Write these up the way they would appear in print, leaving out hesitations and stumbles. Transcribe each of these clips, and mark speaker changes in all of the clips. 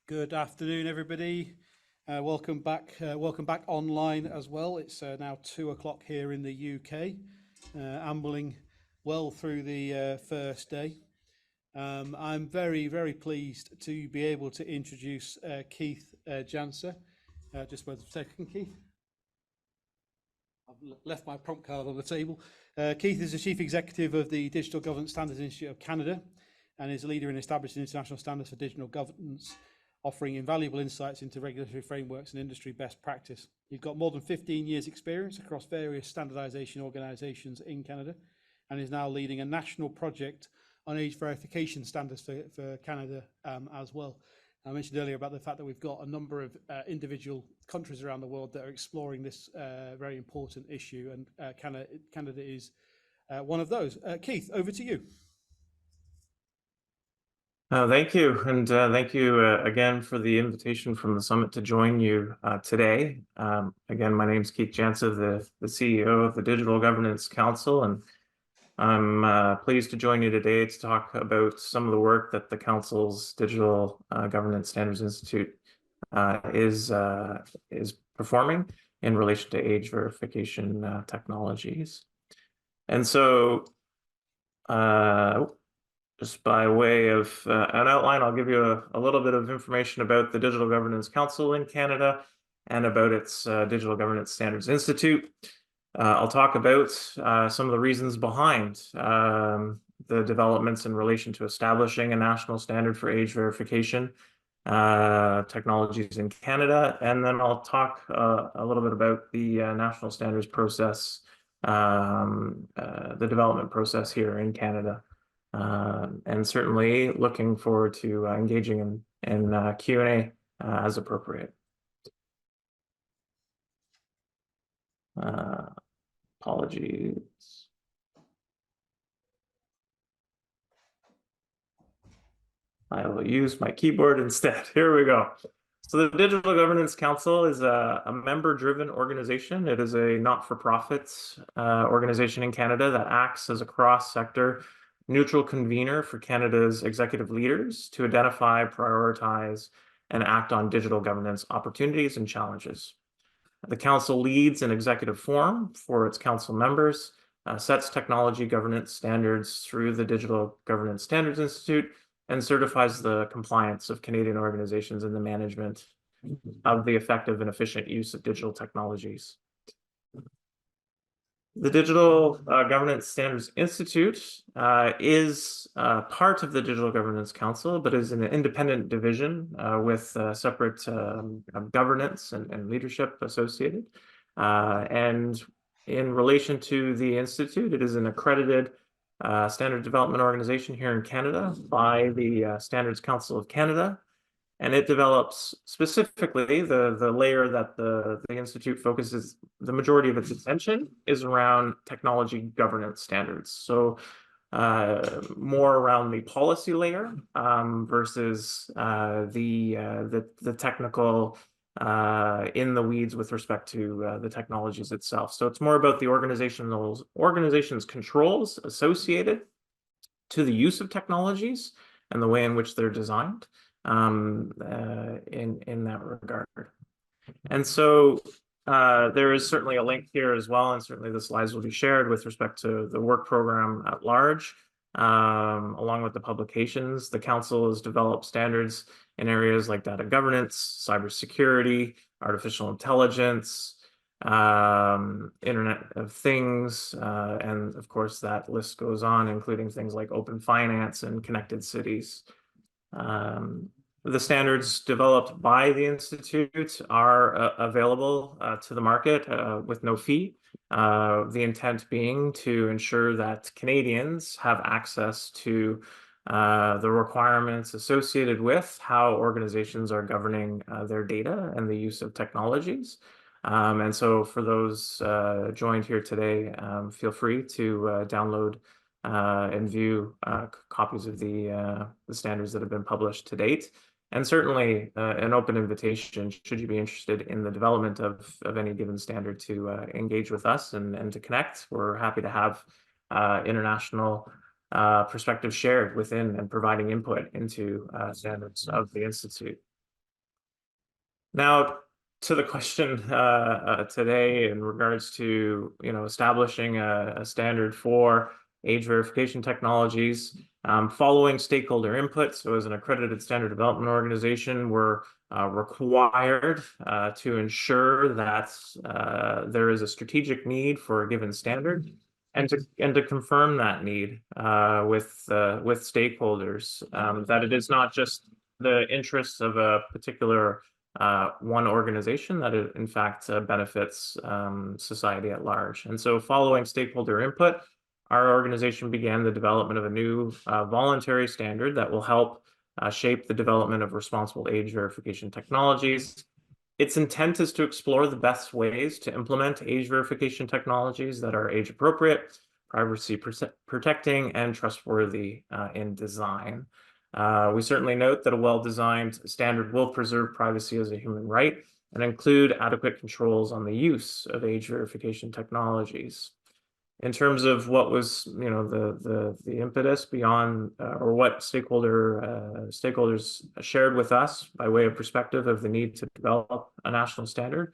Speaker 1: Good afternoon, everybody. Welcome back. Welcome back online as well. It's now 2 o'clock here in the UK, ambling well through the first day. I'm very, very pleased to be able to introduce Keith Jansa. Just wait a second, Keith. I've left my prompt card on the table. Keith is the Chief Executive of the Digital Governance Standards Institute of Canada and is a leader in establishing international standards for digital governance, offering invaluable insights into regulatory frameworks and industry best practice. You've got more than 15 years experience across various standardization organizations in Canada and is now leading a national project on age verification standards for Canada as well. I mentioned earlier about the fact that we've got a number of individual countries around the world that are exploring this very important issue, and Canada is one of those. Keith, over to you.
Speaker 2: Thank you, and thank you again for the invitation from the summit to join you today. Again, my name is Keith Jansa, the CEO of the Digital Governance Council, and I'm pleased to join you today to talk about some of the work that the Council's Digital Governance Standards Institute is performing in relation to age verification technologies. And so, just by way of an outline, I'll give you a little bit of information about the Digital Governance Council in Canada and about its Digital Governance Standards Institute. I'll talk about some of the reasons behind the developments in relation to establishing a national standard for age verification technologies in Canada, and then I'll talk a little bit about the national standards process, the development process here in Canada. And certainly looking forward to engaging in Q&A as appropriate. Apologies. I will use my keyboard instead. Here we go. So the Digital Governance Council is a member-driven organization. It is a not-for-profit organization in Canada that acts as a cross-sector neutral convener for Canada's executive leaders to identify, prioritize, and act on digital governance opportunities and challenges. The Council leads an executive forum for its Council members, sets technology governance standards through the Digital Governance Standards Institute, and certifies the compliance of Canadian organizations in the management of the effective and efficient use of digital technologies. The Digital Governance Standards Institute is part of the Digital Governance Council, but is an independent division with separate governance and leadership associated. And in relation to the Institute, it is an accredited standard development organization here in Canada by the Standards Council of Canada. And it develops specifically the layer that the Institute focuses, the majority of its attention is around technology governance standards. So more around the policy layer versus the technical in the weeds with respect to the technologies itself. So it's more about the organization's controls associated to the use of technologies and the way in which they're designed. In that regard. And so there is certainly a link here as well, and certainly the slides will be shared with respect to the work program at large, along with the publications. The Council has developed standards in areas like data governance, cybersecurity, artificial intelligence, Internet of Things, and of course that list goes on, including things like open finance and connected cities. The standards developed by the Institute are available to the market with no fee. The intent being to ensure that Canadians have access to the requirements associated with how organizations are governing their data and the use of technologies. And so for those joined here today, feel free to download and view copies of the standards that have been published to date. And certainly an open invitation, should you be interested in the development of any given standard, to engage with us and to connect. We're happy to have international perspectives shared within and providing input into standards of the Institute. Now, to the question today in regards to establishing a standard for age verification technologies, following stakeholder input. So, as an accredited standard development organization, we're required to ensure that there is a strategic need for a given standard, and to confirm that need with stakeholders, that it is not just the interests of a particular one organization, that it in fact benefits society at large. And so, following stakeholder input, our organization began the development of a new voluntary standard that will help shape the development of responsible age verification technologies. Its intent is to explore the best ways to implement age verification technologies that are age appropriate, privacy protecting, and trustworthy in design. We certainly note that a well-designed standard will preserve privacy as a human right and include adequate controls on the use of age verification technologies. In terms of what was, the impetus beyond, or what stakeholders shared with us by way of perspective of the need to develop a national standard,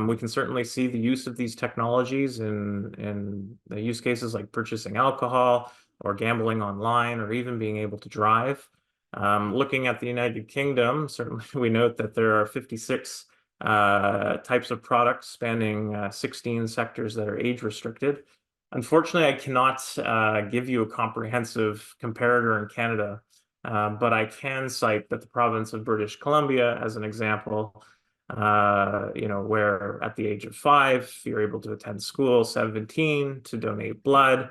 Speaker 2: we can certainly see the use of these technologies in the use cases like purchasing alcohol or gambling online, or even being able to drive. Looking at the United Kingdom, certainly we note that there are 56 types of products spanning 16 sectors that are age restricted. Unfortunately, I cannot give you a comprehensive comparator in Canada, but I can cite that the province of British Columbia as an example, where at the age of 5, you're able to attend school, 17 to donate blood,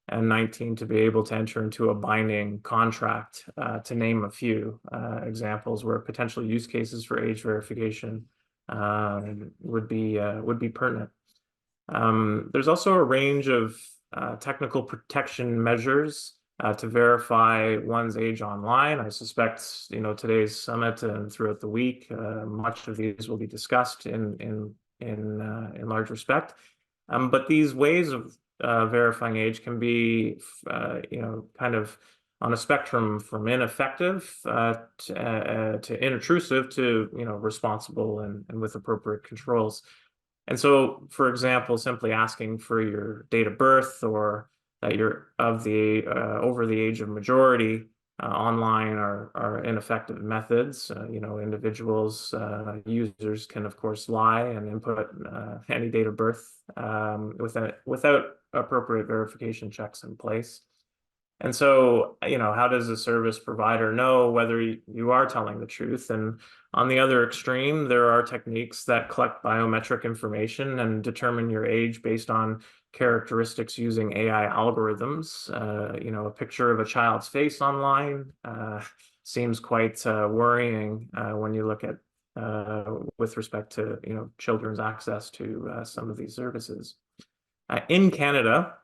Speaker 2: and 19 to be able to enter into a binding contract, to name a few examples where potential use cases for age verification would be pertinent. There's also a range of technical protection measures to verify one's age online. I suspect, today's summit and throughout the week, much of these will be discussed in large respect. But these ways of verifying age can be, kind of on a spectrum from ineffective to intrusive to, responsible and with appropriate controls. And so, for example, simply asking for your date of birth or that you're of the over the age of majority online are ineffective methods. Individuals, users can of course lie and input any date of birth without appropriate verification checks in place. And so, how does a service provider know whether you are telling the truth? And on the other extreme, there are techniques that collect biometric information and determine your age based on characteristics using AI algorithms. A picture of a child's face online seems quite worrying when you look at with respect to children's access to some of these services. In Canada,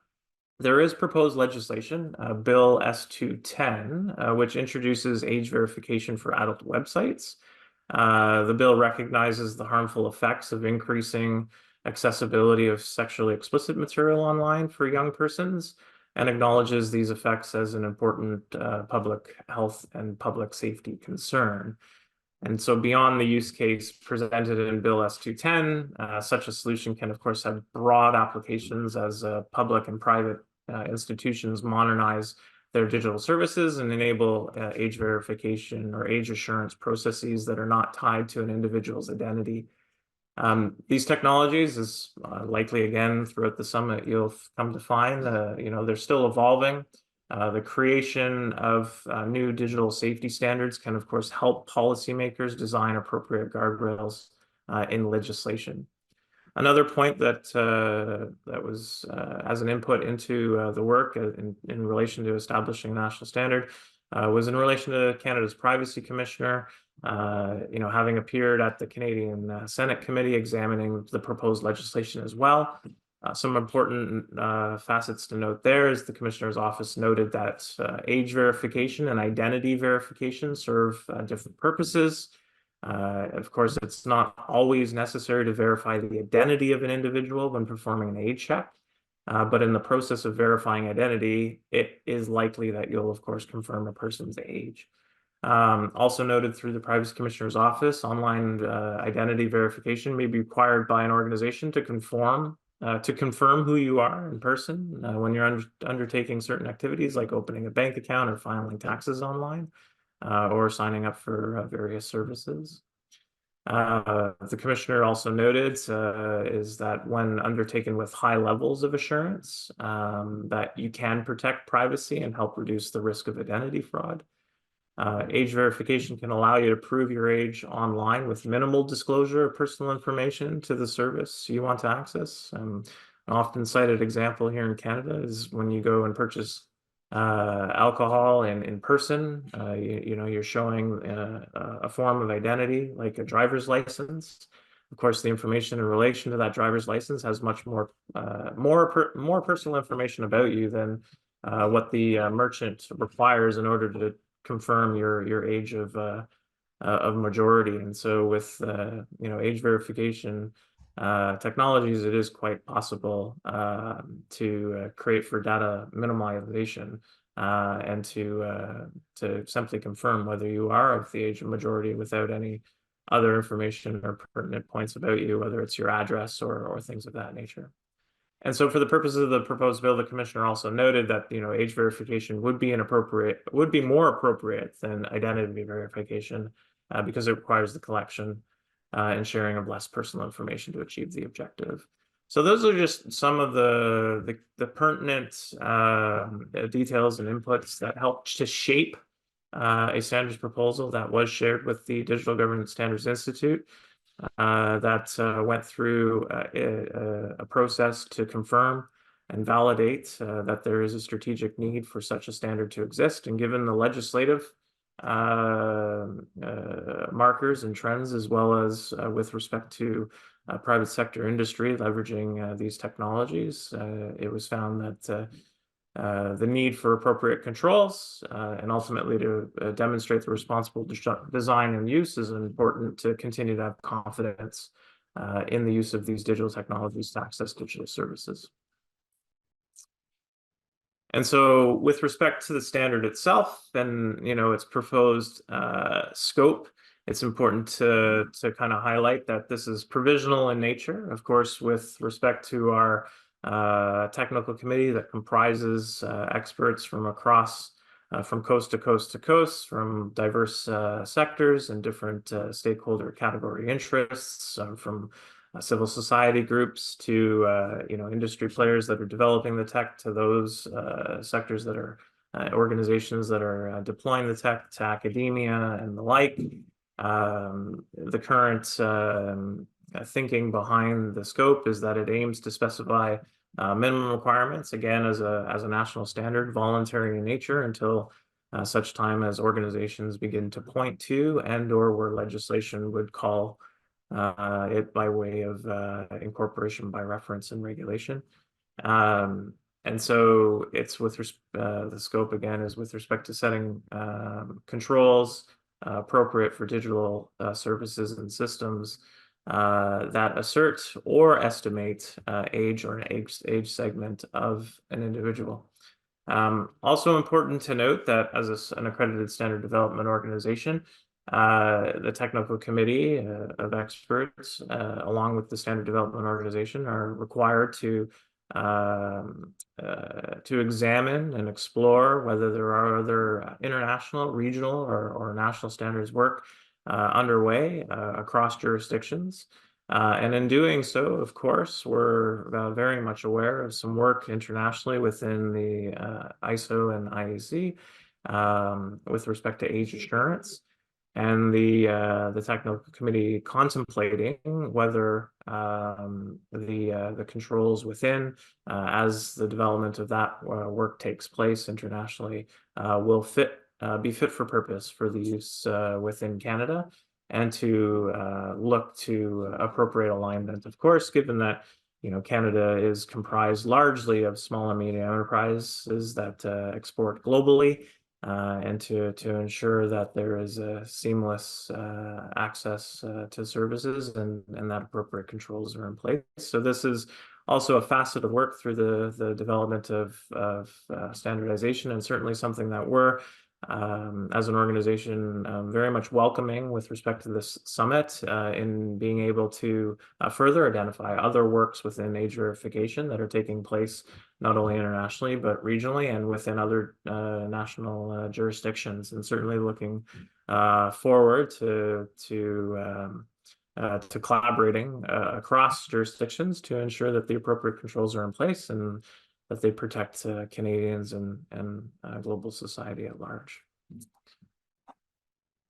Speaker 2: there is proposed legislation, Bill S210, which introduces age verification for adult websites. The bill recognizes the harmful effects of increasing accessibility of sexually explicit material online for young persons, and acknowledges these effects as an important public health and public safety concern. And so, beyond the use case presented in Bill S210, such a solution can, of course, have broad applications as public and private institutions modernize their digital services and enable age verification or age assurance processes that are not tied to an individual's identity. These technologies, is likely again throughout the summit you'll come to find, they're still evolving. The creation of new digital safety standards can, of course, help policymakers design appropriate guardrails in legislation. Another point that was as an input into the work in relation to establishing a national standard was in relation to Canada's Privacy Commissioner, having appeared at the Canadian Senate Committee examining the proposed legislation as well. Some important facets to note there is the Commissioner's office noted that age verification and identity verification serve different purposes. Of course, it's not always necessary to verify the identity of an individual when performing an age check, but in the process of verifying identity, it is likely that you'll, of course, confirm a person's age. Also noted through the Privacy Commissioner's Office, online identity verification may be required by an organization to confirm who you are in person when you're undertaking certain activities like opening a bank account or filing taxes online or signing up for various services. The commissioner also noted is that when undertaken with high levels of assurance, that you can protect privacy and help reduce the risk of identity fraud. Age verification can allow you to prove your age online with minimal disclosure of personal information to the service you want to access. An often cited example here in Canada is when you go and purchase alcohol in person, you know, you're showing a form of identity like a driver's license. Of course, the information in relation to that driver's license has much more personal information about you than what the merchant requires in order to confirm your age of majority. And so with you know, age verification technologies, it is quite possible to create for data minimization and to simply confirm whether you are of the age of majority without any other information or pertinent points about you, whether it's your address or things of that nature. And so for the purposes of the proposed bill, the commissioner also noted that, you know, age verification would be more appropriate than identity verification because it requires the collection and sharing of less personal information to achieve the objective. So those are just some of the pertinent details and inputs that helped to shape a standards proposal that was shared with the Digital Governance Standards Institute. That went through a process to confirm and validate that there is a strategic need for such a standard to exist. And given the legislative markers and trends, as well as with respect to private sector industry leveraging these technologies, it was found that the need for appropriate controls and ultimately to demonstrate the responsible design and use is important to continue to have confidence in the use of these digital technologies to access digital services. And so with respect to the standard itself and, you know, its proposed scope, it's important to kind of highlight that this is provisional in nature. Of course, with respect to our technical committee that comprises experts from across, from coast to coast to coast, from diverse sectors and different stakeholder category interests, from civil society groups to you know, industry players that are developing the tech, to those sectors that are organizations that are deploying the tech, to academia and the like. The current thinking behind the scope is that it aims to specify minimum requirements, again, as a national standard, voluntary in nature, until such time as organizations begin to point to and/or where legislation would call it by way of incorporation by reference and regulation. And so it's with the scope, again, is with respect to setting controls appropriate for digital services and systems that assert or estimate age or an age segment of an individual. Also important to note that as an accredited standard development organization, the technical committee of experts, along with the standard development organization, are required to examine and explore whether there are other international, regional, or national standards work underway across jurisdictions. And in doing so, of course, we're very much aware of some work internationally within the ISO and IEC with respect to age assurance. And the technical committee contemplating whether the controls within, as the development of that work takes place internationally, will be fit for purpose for the use within Canada, and to look to appropriate alignment. Of course, given that, you know, Canada is comprised largely of small and medium enterprises that export globally. And to ensure that there is a seamless access to services and that appropriate controls are in place. So this is also a facet of work through the development of standardization, and certainly something that we're as an organization, very much welcoming with respect to this summit in being able to further identify other works within age verification that are taking place not only internationally but regionally and within other national jurisdictions, and certainly looking forward to collaborating across jurisdictions to ensure that the appropriate controls are in place and that they protect Canadians and global society at large.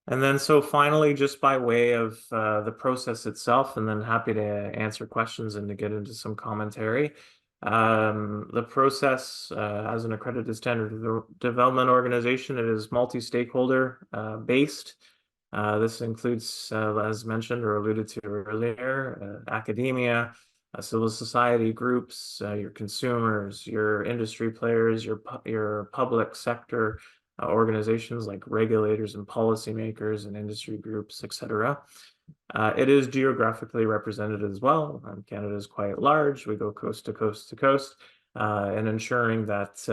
Speaker 2: And then so finally, just by way of the process itself, and then happy to answer questions and to get into some commentary. The process as an accredited standard development organization, it is multi-stakeholder based. This includes, as mentioned or alluded to earlier, academia, civil society groups, your consumers, your industry players, your public sector organizations like regulators and policymakers and industry groups, etc. It is geographically represented as well. Canada is quite large. We go coast to coast to coast, and ensuring that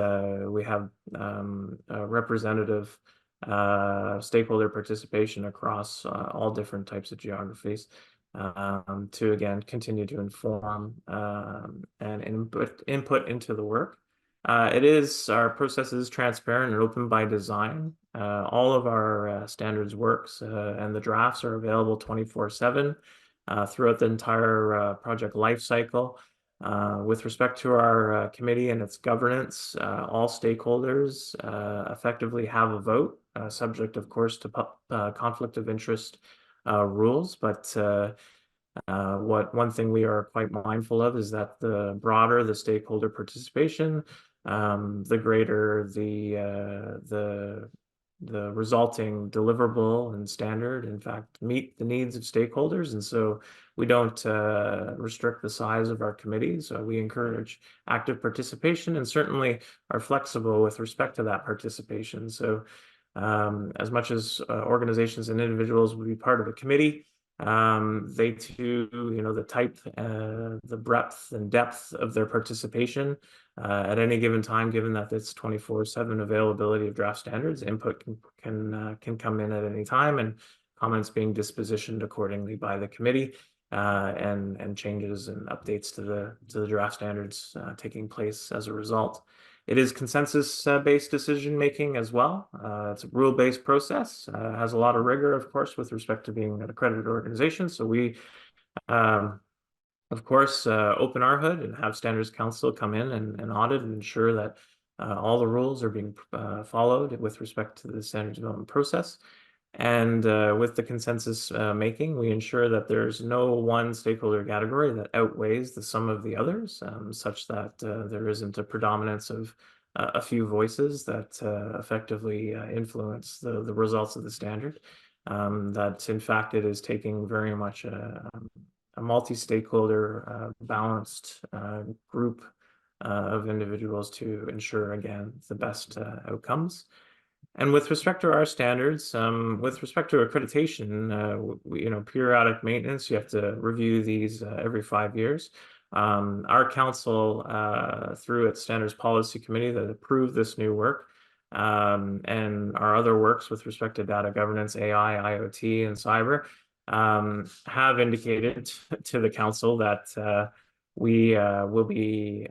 Speaker 2: we have representative stakeholder participation across all different types of geographies to, again, continue to inform and input into the work. Our process is transparent and open by design. All of our standards works and the drafts are available 24/7 throughout the entire project lifecycle. With respect to our committee and its governance, all stakeholders effectively have a vote, subject, of course, to conflict of interest rules. But one thing we are quite mindful of is that the broader the stakeholder participation, the greater the resulting deliverable and standard, in fact, meet the needs of stakeholders. And so we don't restrict the size of our committees. We encourage active participation and certainly are flexible with respect to that participation. So as much as organizations and individuals will be part of a committee, they too, the type, the breadth and depth of their participation at any given time, given that it's 24/7 availability of draft standards, input can come in at any time, and comments being dispositioned accordingly by the committee, and changes and updates to the draft standards taking place as a result. It is consensus-based decision-making as well. It's a rule-based process, has a lot of rigor, of course, with respect to being an accredited organization. So we, of course, open our hood and have Standards Council come in and audit and ensure that all the rules are being followed with respect to the standards development process. And with the consensus making, we ensure that there's no one stakeholder category that outweighs the sum of the others, such that there isn't a predominance of a few voices that effectively influence the results of the standard. That, in fact, it is taking very much a multi-stakeholder balanced group of individuals to ensure, again, the best outcomes. And with respect to our standards, with respect to accreditation, periodic maintenance, you have to review these every 5 years. Our council, through its standards policy committee that approved this new work, and our other works with respect to data governance, AI, IoT, and cyber, have indicated to the council that we will be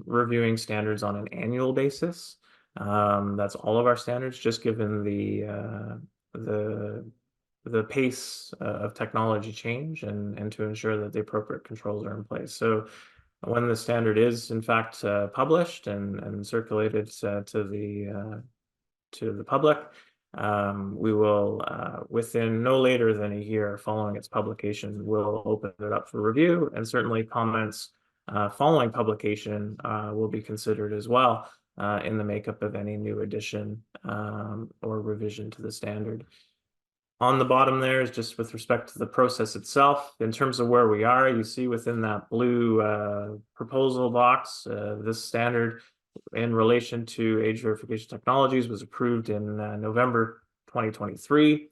Speaker 2: reviewing standards on an annual basis. That's all of our standards, just given the pace of technology change and to ensure that the appropriate controls are in place. So when the standard is in fact published and circulated to the public, we will, within no later than a year following its publication, we'll open it up for review, and certainly comments following publication will be considered as well in the makeup of any new addition or revision to the standard. On the bottom there is just with respect to the process itself. In terms of where we are, you see within that blue proposal box, this standard in relation to age verification technologies was approved in November 2023.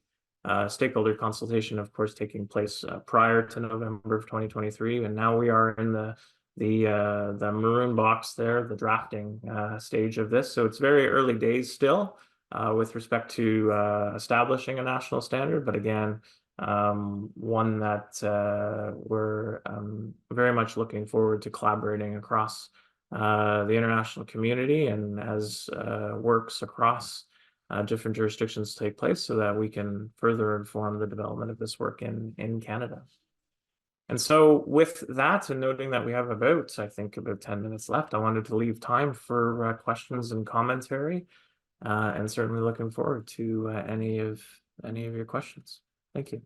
Speaker 2: Stakeholder consultation, of course, taking place prior to November of 2023, and now we are in the maroon box there, the drafting stage of this. So it's very early days still. with respect to establishing a national standard, but again, one that we're very much looking forward to collaborating across the international community and as works across different jurisdictions take place so that we can further inform the development of this work in Canada. And so with that, and noting that we have about, I think, about 10 minutes left, I wanted to leave time for questions and commentary, and certainly looking forward to any of your questions. Thank you.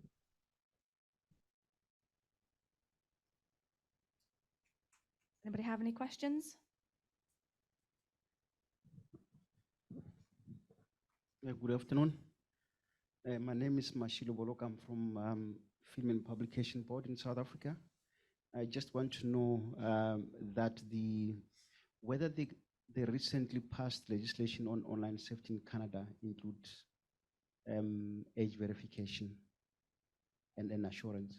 Speaker 3: Anybody have any questions?
Speaker 4: Good afternoon. My name is Mashilo Bolok. I'm from Film and Publication Board in South Africa. I just want to know that whether the recently passed legislation on online safety in Canada includes age verification and assurance.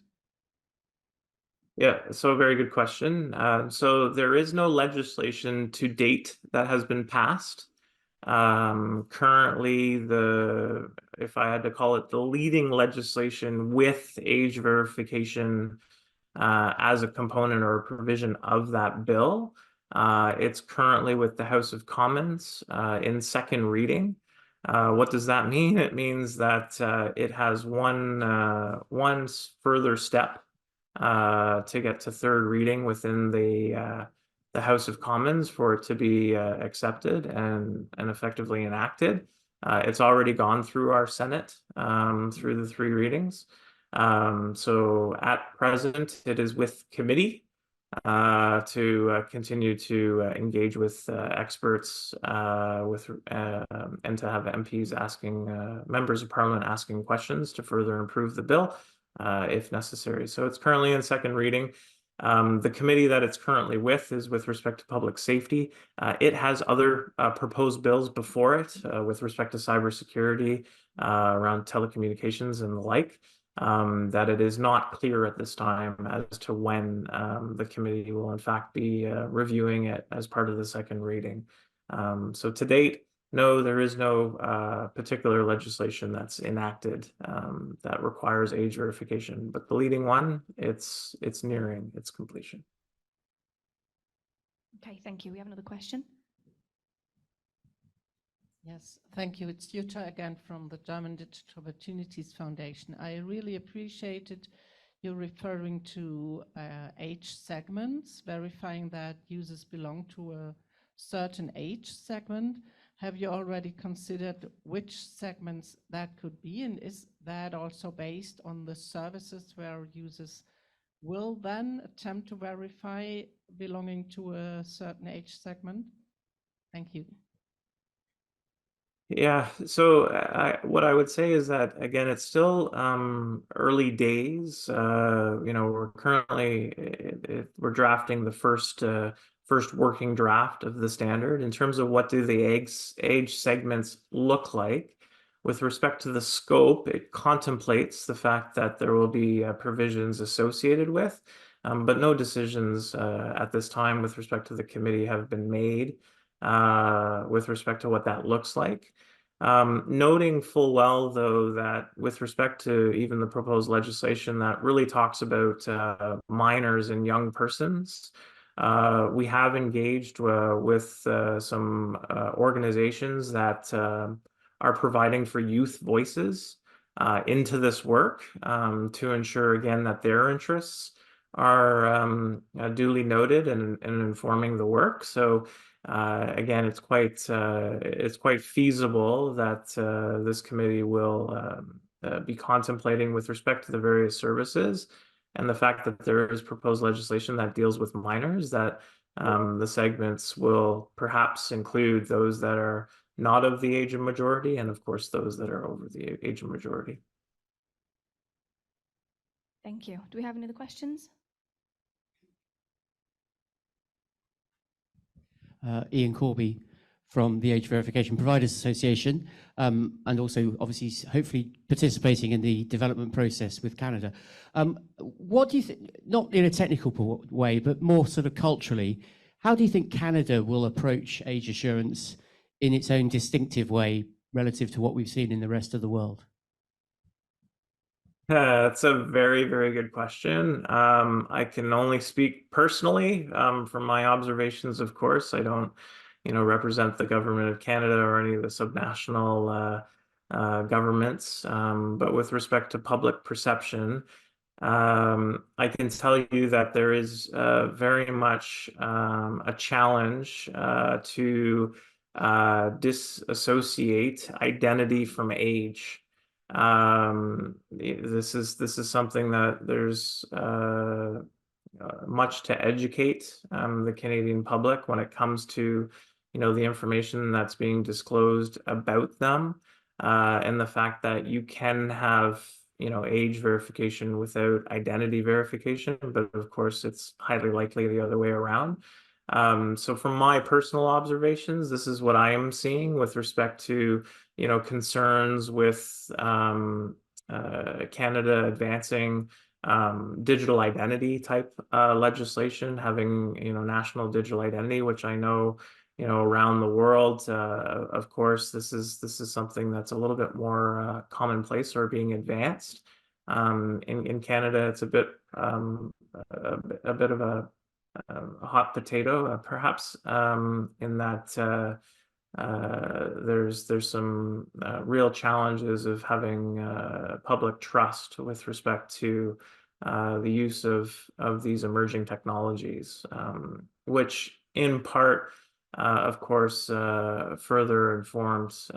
Speaker 2: Yeah, so a very good question. So there is no legislation to date that has been passed. Currently, if I had to call it, the leading legislation with age verification as a component or a provision of that bill, it's currently with the House of Commons in second reading. What does that mean? It means that it has one further step to get to third reading within the House of Commons for it to be accepted and effectively enacted. It's already gone through our Senate through the 3 readings. So at present, it is with committee to continue to engage with experts and to have MPs asking members of Parliament asking questions to further improve the bill if necessary. So it's currently in second reading. The committee that it's currently with is with respect to public safety. It has other proposed bills before it with respect to cybersecurity, around telecommunications and the like, that it is not clear at this time as to when the committee will in fact be reviewing it as part of the second reading. So to date, no, there is no particular legislation that's enacted that requires age verification, but the leading one, it's nearing its completion.
Speaker 3: Okay, thank you. We have another question.
Speaker 5: Yes, thank you. It's Jutta again from the German Digital Opportunities Foundation. I really appreciated you referring to age segments, verifying that users belong to a certain age segment. Have you already considered which segments that could be? And is that also based on the services where users will then attempt to verify belonging to a certain age segment? Thank you.
Speaker 2: Yeah, so what I would say is that, again, it's still early days. We're currently we're drafting the first working draft of the standard in terms of what do the age segments look like. With respect to the scope, it contemplates the fact that there will be provisions associated with, but no decisions at this time with respect to the committee have been made with respect to what that looks like. Noting full well, though, that with respect to even the proposed legislation that really talks about minors and young persons, we have engaged with some organizations that are providing for youth voices into this work to ensure, again, that their interests are duly noted and informing the work. So again, it's quite feasible that this committee will be contemplating with respect to the various services and the fact that there is proposed legislation that deals with minors, that the segments will perhaps include those that are not of the age of majority, and of course those that are over the age of majority.
Speaker 3: Thank you. Do we have any other questions?
Speaker 6: Ian Corby from the Age Verification Providers Association, and also obviously hopefully participating in the development process with Canada. What do you think, not in a technical way, but more sort of culturally, how do you think Canada will approach age assurance in its own distinctive way, relative to what we've seen in the rest of the world?
Speaker 2: That's a very, very good question. I can only speak personally from my observations, of course. I don't, represent the government of Canada or any of the subnational governments. But with respect to public perception, I can tell you that there is very much a challenge to disassociate identity from age. This is something that there's much to educate the Canadian public when it comes to, the information that's being disclosed about them, and the fact that you can have, age verification without identity verification, but of course it's highly likely the other way around. So from my personal observations, this is what I am seeing with respect to, concerns with Canada advancing digital identity type legislation, having, national digital identity, which I know, around the world, of course, this is something that's a little bit more commonplace or being advanced. In Canada, it's a bit of a hot potato, perhaps, in that there's some real challenges of having public trust with respect to the use of these emerging technologies, which in part, of course, further informs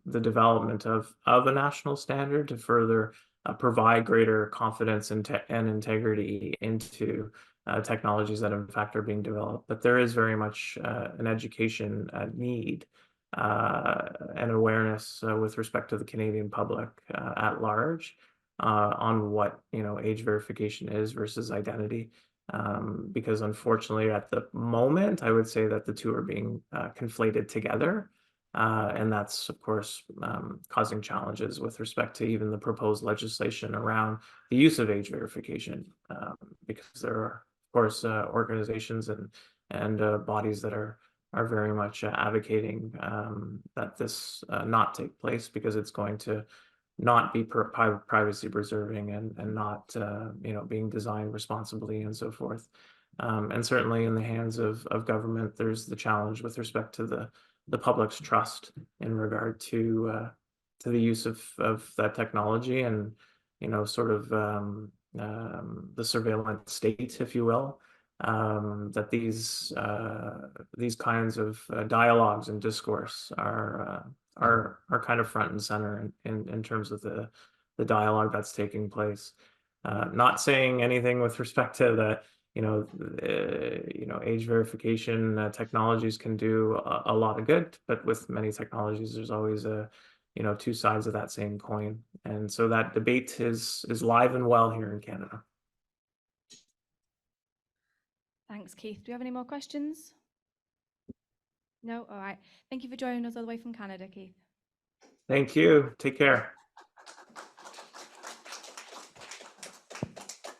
Speaker 2: the development of a national standard to further provide greater confidence and integrity into technologies that in fact are being developed. But there is very much an education need and awareness with respect to the Canadian public at large on what, age verification is versus identity. Because unfortunately at the moment, I would say that the two are being conflated together. And that's, of course, causing challenges with respect to even the proposed legislation around the use of age verification, because there are, of course, organizations and bodies that are very much advocating that this not take place, because it's going to not be privacy preserving and not being designed responsibly and so forth. And certainly in the hands of government, there's the challenge with respect to the public's trust in regard to the use of that technology and, sort of the surveillance state, if you will, that these kinds of dialogues and discourse are kind of front and center in terms of the dialogue that's taking place. Not saying anything with respect to the age verification technologies can do a lot of good, but with many technologies, there's always two sides of that same coin, and so that debate is live and well here in Canada.
Speaker 3: Thanks, Keith. Do we have any more questions? No? All right. Thank you for joining us all the way from Canada, Keith.
Speaker 2: Thank you. Take care.